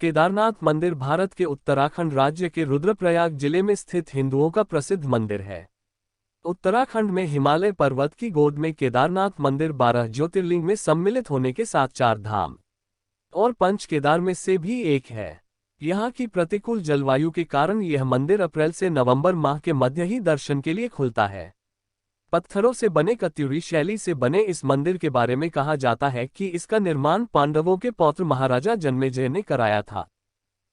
केदारनाथ मंदिर भारत के उत्तराखंड राज्य के रुद्रप्रयाग जिले में स्थित हिंदुओं का प्रसिद्ध मंदिर है। उत्तराखंड में हिमालय पर्वत की गोद में केदारनाथ मंदिर 12 ज्योतिर्लिंग में सम्मिलित होने के साथ 4 धाम और पंच केदार में से भी एक है। यहाँ की प्रतिकूल जलवायु के कारण यह मंदिर अप्रैल से नवंबर माह के मध्य ही दर्शन के लिए खुलता है। पत्थरों से बने कत्यूरी शैली से बने इस मंदिर के बारे में कहा जाता है कि इसका निर्माण पांडवों के पौत्र महाराजा जन्मेजय ने कराया था।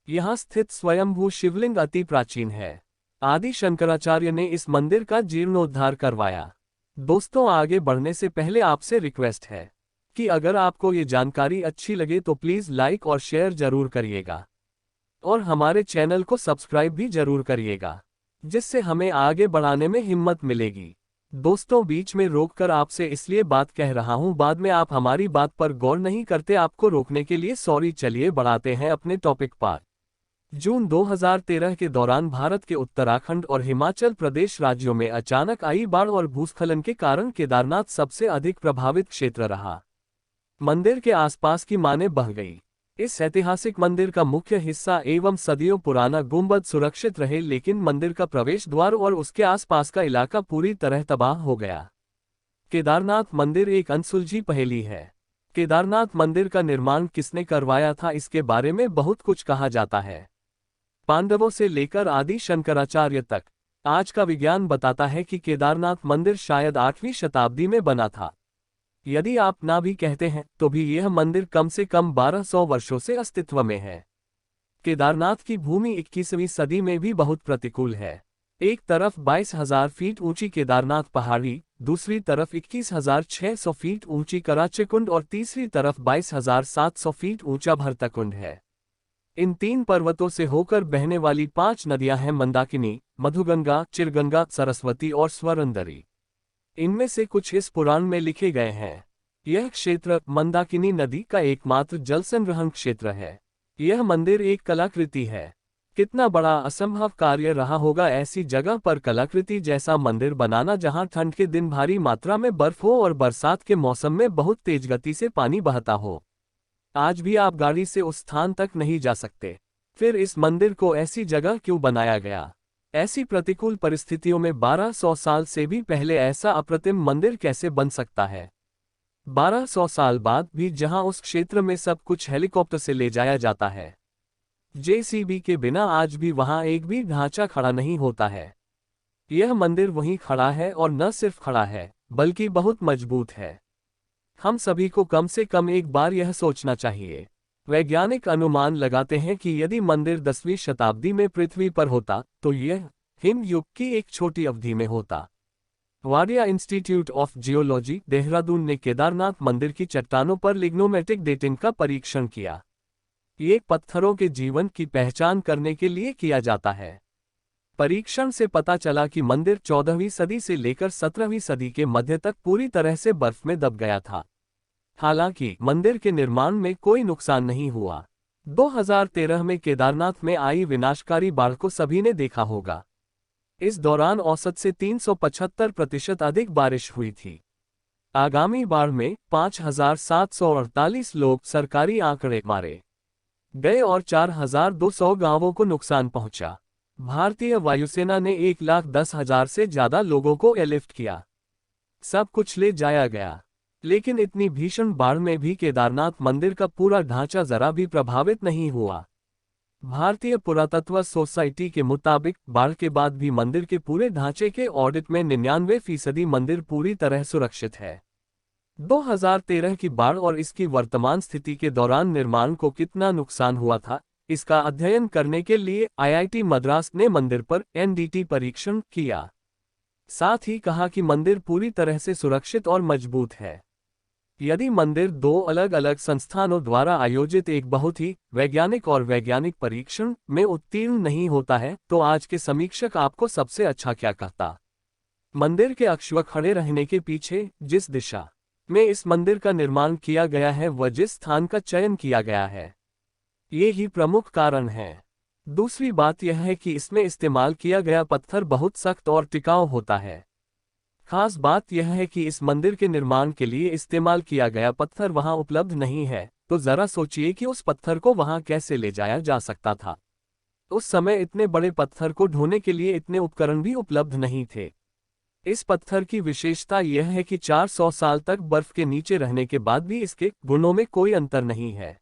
यहाँ स्थित स्वयंभू शिवलिंग अति प्राचीन है। आदि शंकराचार्य ने इस मंदिर का जीर्णोद्धार करवाया। दोस्तों, आगे बढ़ने से पहले आपसे रिक्वेस्ट है कि अगर आपको ये जानकारी अच्छी लगे तो प्लीज लाइक और शेयर जरूर करिएगा और हमारे चैनल को सब्सक्राइब भी जरूर करिएगा, जिससे हमें आगे बढ़ाने में हिम्मत मिलेगी। दोस्तों, बीच में रोककर आपसे इसलिए बात कह रहा हूं, बाद में आप हमारी बात पर गौर नहीं करते, आपको रोकने के लिए सॉरी। चलिए बढ़ाते हैं अपने टॉपिक पर। जून 2013 के दौरान भारत के उत्तराखंड और हिमाचल प्रदेश राज्यों में अचानक आई बाढ़ और भूस्खलन के कारण केदारनाथ सबसे अधिक प्रभावित क्षेत्र रहा। मंदिर के आसपास की माने बह गई। इस ऐतिहासिक मंदिर का मुख्य हिस्सा एवं सदियों पुराना गुंबद सुरक्षित रहे, लेकिन मंदिर का प्रवेश द्वार और उसके आसपास का इलाका पूरी तरह तबाह हो गया। केदारनाथ मंदिर एक अनसुलझी पहेली है। केदारनाथ मंदिर का निर्माण किसने करवाया था, इसके बारे में बहुत कुछ कहा जाता है। पांडवों से लेकर आदि शंकराचार्य तक। आज का विज्ञान बताता है कि केदारनाथ मंदिर शायद 8वीं शताब्दी में बना था। यदि आप ना भी कहते हैं तो भी यह मंदिर कम से कम 1200 वर्षों से अस्तित्व में है। केदारनाथ की भूमि 21वीं सदी में भी बहुत प्रतिकूल है। एक तरफ 22,000 फीट ऊंची केदारनाथ पहाड़ी, दूसरी तरफ 21,600 फीट ऊंची कराचीकुंड और तीसरी तरफ 22,700 फीट ऊंचा भरतकुंड है। इन 3 पर्वतों से होकर बहने वाली 5 नदियां हैं मंदाकिनी, मधुगंगा, चिरगंगा, सरस्वती और स्वरंदरी। इनमें से कुछ इस पुराण में लिखे गए हैं। यह क्षेत्र मंदाकिनी नदी का एकमात्र जल संग्रहण क्षेत्र है। यह मंदिर एक कलाकृति है। कितना बड़ा असंभव कार्य रहा होगा ऐसी जगह पर कलाकृति जैसा मंदिर बनाना, जहां ठंड के दिन भारी मात्रा में बर्फ हो और बरसात के मौसम में बहुत तेज गति से पानी बहता हो। आज भी आप गाड़ी से उस स्थान तक नहीं जा सकते। फिर इस मंदिर को ऐसी जगह क्यों बनाया गया? ऐसी प्रतिकूल परिस्थितियों में 1200 साल से भी पहले ऐसा अप्रतिम मंदिर कैसे बन सकता है? 1200 साल बाद भी जहां उस क्षेत्र में सब कुछ हेलीकॉप्टर से ले जाया जाता है, जेसीबी के बिना आज भी वहां एक भी ढांचा खड़ा नहीं होता है। यह मंदिर वहीं खड़ा है और न सिर्फ खड़ा है बल्कि बहुत मजबूत है। हम सभी को कम से कम एक बार यह सोचना चाहिए। वैज्ञानिक अनुमान लगाते हैं कि यदि मंदिर 10वीं शताब्दी में पृथ्वी पर होता तो यह हिम युग की एक छोटी अवधि में होता। Wadia institute of geology, Dehradun ने केदारनाथ मंदिर की चट्टानों पर लिग्नोमेटिक डेटिंग का परीक्षण किया। ये पत्थरों के जीवन की पहचान करने के लिए किया जाता है। परीक्षण से पता चला कि मंदिर 14वीं सदी से लेकर 17वीं सदी के मध्य तक पूरी तरह से बर्फ में दब गया था। हालांकि मंदिर के निर्माण में कोई नुकसान नहीं हुआ। 2013 में केदारनाथ में आई विनाशकारी बाढ़ को सभी ने देखा होगा। इस दौरान औसत से 375% अधिक बारिश हुई थी। आगामी बाढ़ में 5,748 लोग सरकारी आंकड़े मारे गए और 4,200 गांवों को नुकसान पहुंचा। भारतीय वायुसेना ने 1,10,000 से ज्यादा लोगों को एयरलिफ्ट किया। सब कुछ ले जाया गया, लेकिन इतनी भीषण बाढ़ में भी केदारनाथ मंदिर का पूरा ढांचा जरा भी प्रभावित नहीं हुआ। भारतीय पुरातत्व सोसाइटी के मुताबिक बाढ़ के बाद भी मंदिर के पूरे ढांचे के ऑडिट में 99% मंदिर पूरी तरह सुरक्षित है। 2013 की बाढ़ और इसकी वर्तमान स्थिति के दौरान निर्माण को कितना नुकसान हुआ था, इसका अध्ययन करने के लिए IIT मद्रास ने मंदिर पर NDT परीक्षण किया। साथ ही कहा कि मंदिर पूरी तरह से सुरक्षित और मजबूत है। यदि मंदिर 2 अलग अलग संस्थानों द्वारा आयोजित एक बहुत ही वैज्ञानिक परीक्षण में उत्तीर्ण नहीं होता है तो आज के समीक्षक आपको सबसे अच्छा क्या कहता? मंदिर के अक्षव खड़े रहने के पीछे जिस दिशा में इस मंदिर का निर्माण किया गया है, वह जिस स्थान का चयन किया गया है, ये ही प्रमुख कारण है। दूसरी बात यह है कि इसमें इस्तेमाल किया गया पत्थर बहुत सख्त और टिकाऊ होता है। खास बात यह है कि इस मंदिर के निर्माण के लिए इस्तेमाल किया गया पत्थर वहां उपलब्ध नहीं है, तो जरा सोचिए कि उस पत्थर को वहां कैसे ले जाया जा सकता था। उस समय इतने बड़े पत्थर को ढोने के लिए इतने उपकरण भी उपलब्ध नहीं थे। इस पत्थर की विशेषता यह है कि 400 साल तक बर्फ के नीचे रहने के बाद भी इसके गुणों में कोई अंतर नहीं है।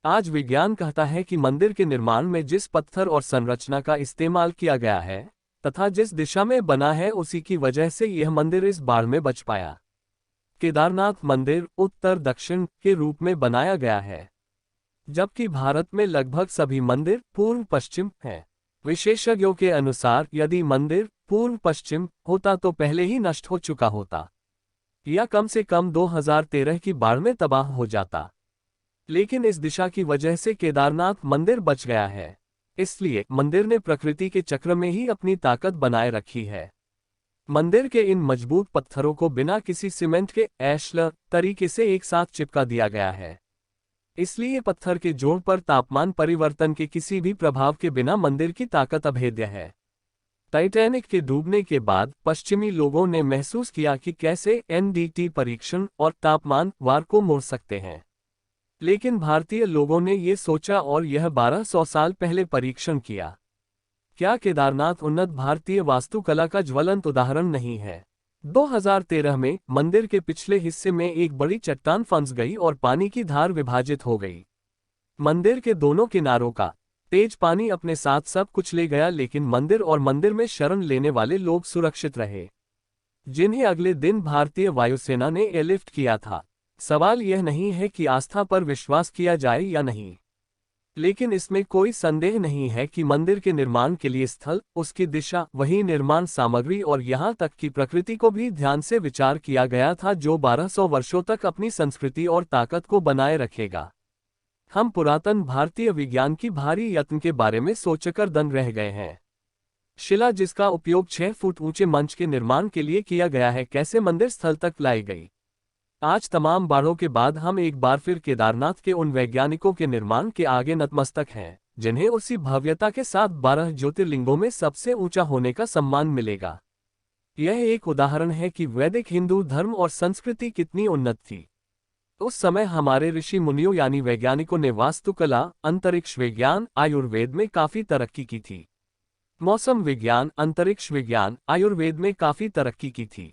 आज विज्ञान कहता है कि मंदिर के निर्माण में जिस पत्थर और संरचना का इस्तेमाल किया गया है तथा जिस दिशा में बना है उसी की वजह से यह मंदिर इस बाढ़ में बच पाया। केदारनाथ मंदिर उत्तर दक्षिण के रूप में बनाया गया है, जबकि भारत में लगभग सभी मंदिर पूर्व पश्चिम हैं। विशेषज्ञों के अनुसार यदि मंदिर पूर्व पश्चिम होता तो पहले ही नष्ट हो चुका होता या कम से कम 2013 की बाढ़ में तबाह हो जाता। लेकिन इस दिशा की वजह से केदारनाथ मंदिर बच गया है, इसलिए मंदिर ने प्रकृति के चक्र में ही अपनी ताकत बनाए रखी है। मंदिर के इन मजबूत पत्थरों को बिना किसी सीमेंट के एशलर तरीके से एक साथ चिपका दिया गया है, इसलिए पत्थर के जोड़ पर तापमान परिवर्तन के किसी भी प्रभाव के बिना मंदिर की ताकत अभेद्य है। टाइटैनिक के डूबने के बाद पश्चिमी लोगों ने महसूस किया कि कैसे एनडीटी परीक्षण और तापमान वार को मोड़ सकते हैं, लेकिन भारतीय लोगों ने ये सोचा और यह 1200 साल पहले परीक्षण किया। क्या केदारनाथ उन्नत भारतीय वास्तुकला का ज्वलंत उदाहरण नहीं है? 2013 में मंदिर के पिछले हिस्से में एक बड़ी चट्टान फंस गई और पानी की धार विभाजित हो गई। मंदिर के दोनों किनारों का तेज पानी अपने साथ सब कुछ ले गया, लेकिन मंदिर और मंदिर में शरण लेने वाले लोग सुरक्षित रहे, जिन्हें अगले दिन भारतीय वायुसेना ने एयरलिफ्ट किया था। सवाल यह नहीं है कि आस्था पर विश्वास किया जाए या नहीं, लेकिन इसमें कोई संदेह नहीं है कि मंदिर के निर्माण के लिए स्थल, उसकी दिशा, वही निर्माण सामग्री और यहाँ तक कि प्रकृति को भी ध्यान से विचार किया गया था, जो 1200 वर्षों तक अपनी संस्कृति और ताकत को बनाए रखेगा। हम पुरातन भारतीय विज्ञान की भारी यत्न के बारे में सोचकर दंग रह गए हैं। शिला जिसका उपयोग 6 फुट ऊंचे मंच के निर्माण के लिए किया गया है, कैसे मंदिर स्थल तक लाई गई। आज तमाम बाढ़ों के बाद हम एक बार फिर केदारनाथ के उन वैज्ञानिकों के निर्माण के आगे नतमस्तक हैं, जिन्हें उसी भव्यता के साथ 12 ज्योतिर्लिंगों में सबसे ऊंचा होने का सम्मान मिलेगा। यह एक उदाहरण है कि वैदिक हिंदू धर्म और संस्कृति कितनी उन्नत थी। उस समय हमारे ऋषि मुनियों यानी वैज्ञानिकों ने वास्तुकला, अंतरिक्ष विज्ञान, आयुर्वेद में काफी तरक्की की थी। मौसम विज्ञान, अंतरिक्ष विज्ञान, आयुर्वेद में काफी तरक्की की थी।